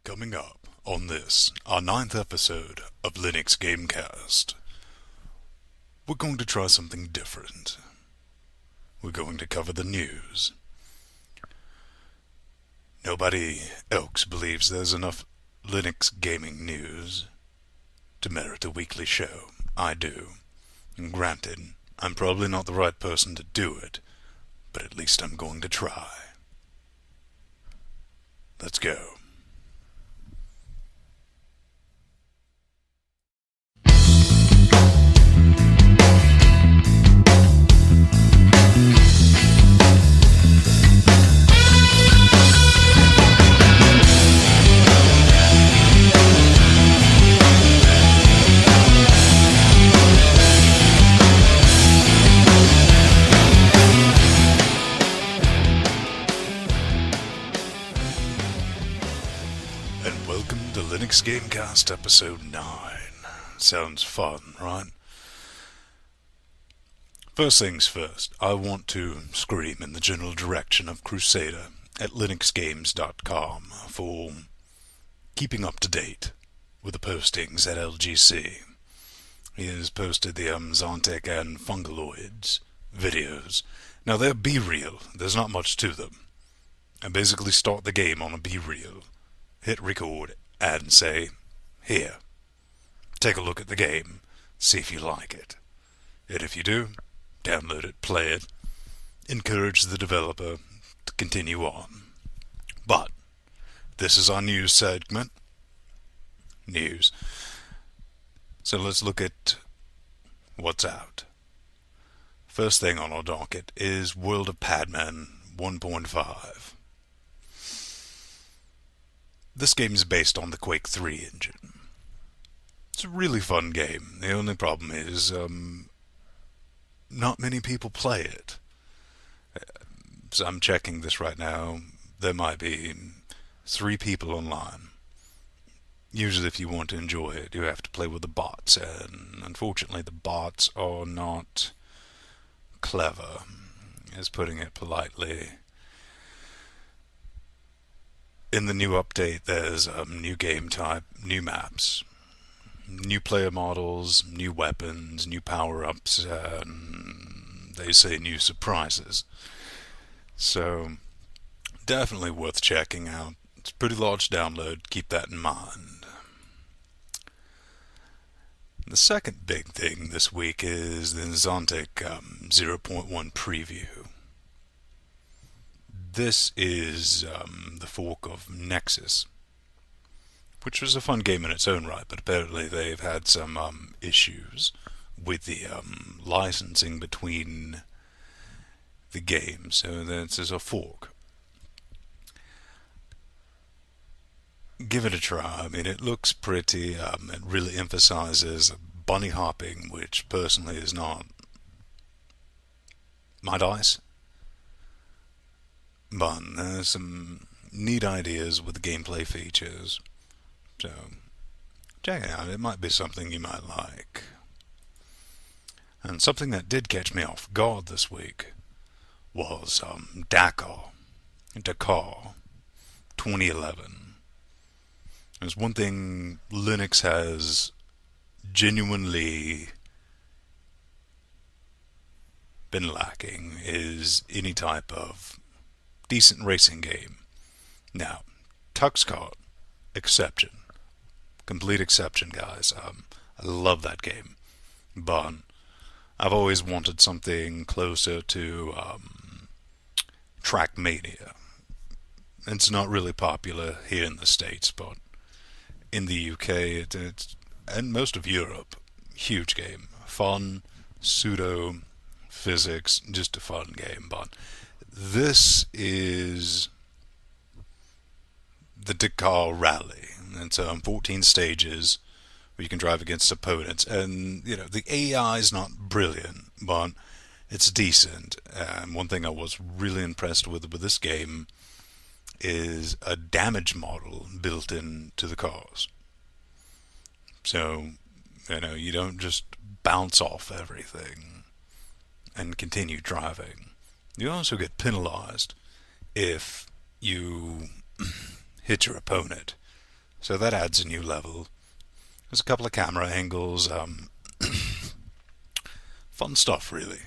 Coming up on this, our ninth episode of Linux Gamecast, we're going to try something different. We're going to cover the news. Nobody else believes there's enough Linux gaming news to merit a weekly show. I do. And granted, I'm probably not the right person to do it, but at least I'm going to try. Let's go. Linux Gamecast episode 9. Sounds fun, right? First things first, I want to scream in the general direction of Crusader at linuxgames.com for keeping up to date with the postings at L.G.C. He has posted the Zontic and Fungaloids videos. Now they're B-reel, there's not much to them. I basically start the game on a B-reel, hit record, and say, here, take a look at the game, see if you like it. And if you do, download it, play it, encourage the developer to continue on. But this is our news segment. News. So let's look at what's out. First thing on our docket is World of Padman 1.5. This game is based on the Quake 3 engine. It's a really fun game. The only problem is, not many people play it. So I'm checking this right now. There might be 3 people online. Usually if you want to enjoy it, you have to play with the bots, and unfortunately the bots are not clever, as putting it politely. In the new update, there's new game type, new maps, new player models, new weapons, new power-ups, and they say new surprises. So, definitely worth checking out. It's a pretty large download, keep that in mind. The second big thing this week is the Zontic 0.1 preview. This is the fork of Nexus, which was a fun game in its own right, but apparently they've had some issues with the licensing between the games, so this is a fork. Give it a try. I mean, it looks pretty. It really emphasizes bunny hopping, which personally is not my dice. But there's some neat ideas with the gameplay features, so check it out. It might be something you might like. And something that did catch me off guard this week was Dakar 2011. There's one thing Linux has genuinely been lacking is any type of decent racing game. Now, Tux Kart, exception. Complete exception, guys. I love that game. But I've always wanted something closer to Trackmania. It's not really popular here in the States, but in the UK it's and most of Europe, huge game. Fun, pseudo physics, just a fun game. But this is the Dakar Rally. It's 14 stages where you can drive against opponents, and you know the AI is not brilliant, but it's decent. And one thing I was really impressed with this game is a damage model built into the cars. So you don't just bounce off everything and continue driving. You also get penalized if you hit your opponent. So that adds a new level. There's a couple of camera angles, fun stuff really.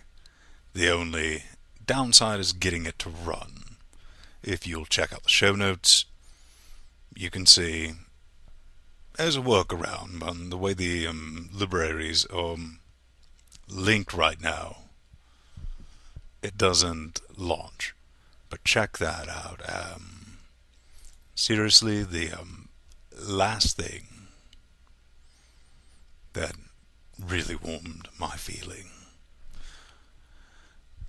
The only downside is getting it to run. If you'll check out the show notes, you can see there's a workaround on the way the libraries are linked right now. It doesn't launch, but check that out. Seriously, the last thing that really warmed my feeling.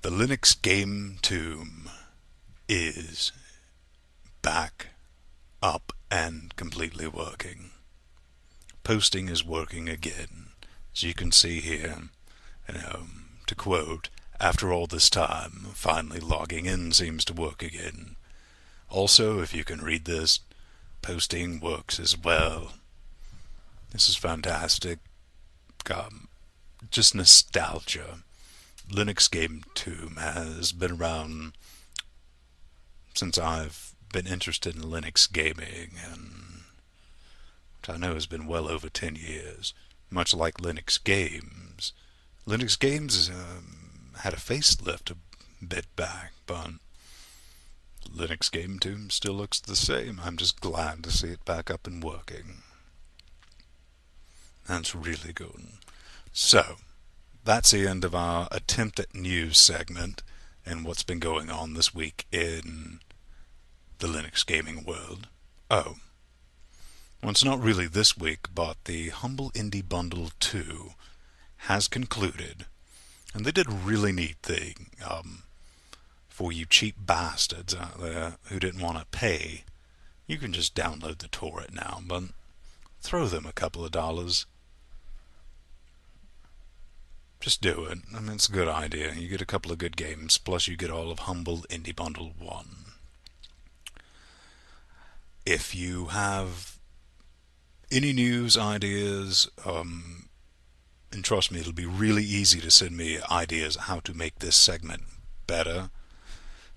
The Linux game tomb is back up and completely working. Posting is working again, as you can see here. To quote, "After all this time, finally logging in seems to work again." Also, if you can read this, posting works as well. This is fantastic. Just nostalgia. Linux Game Tomb has been around since I've been interested in Linux gaming, and which I know has been well over 10 years. Much like Linux Games. Linux Games had a facelift a bit back, but Linux Game Tomb still looks the same. I'm just glad to see it back up and working. That's really good. So, that's the end of our attempt at news segment and what's been going on this week in the Linux gaming world. Oh, well, it's not really this week, but the Humble Indie Bundle 2 has concluded, and they did a really neat thing. For you cheap bastards out there who didn't want to pay, you can just download the torrent now, but throw them a couple of dollars. Just do it. I mean, it's a good idea. You get a couple of good games, plus you get all of Humble Indie Bundle 1. If you have any news ideas, and trust me, it'll be really easy to send me ideas how to make this segment better.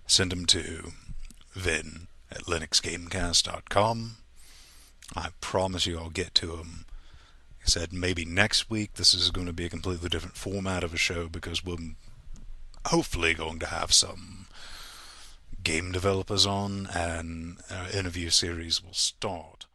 Send them to vin@linuxgamecast.com. I promise you I'll get to them. Like I said, maybe next week this is going to be a completely different format of a show because we're hopefully going to have some game developers on and our interview series will start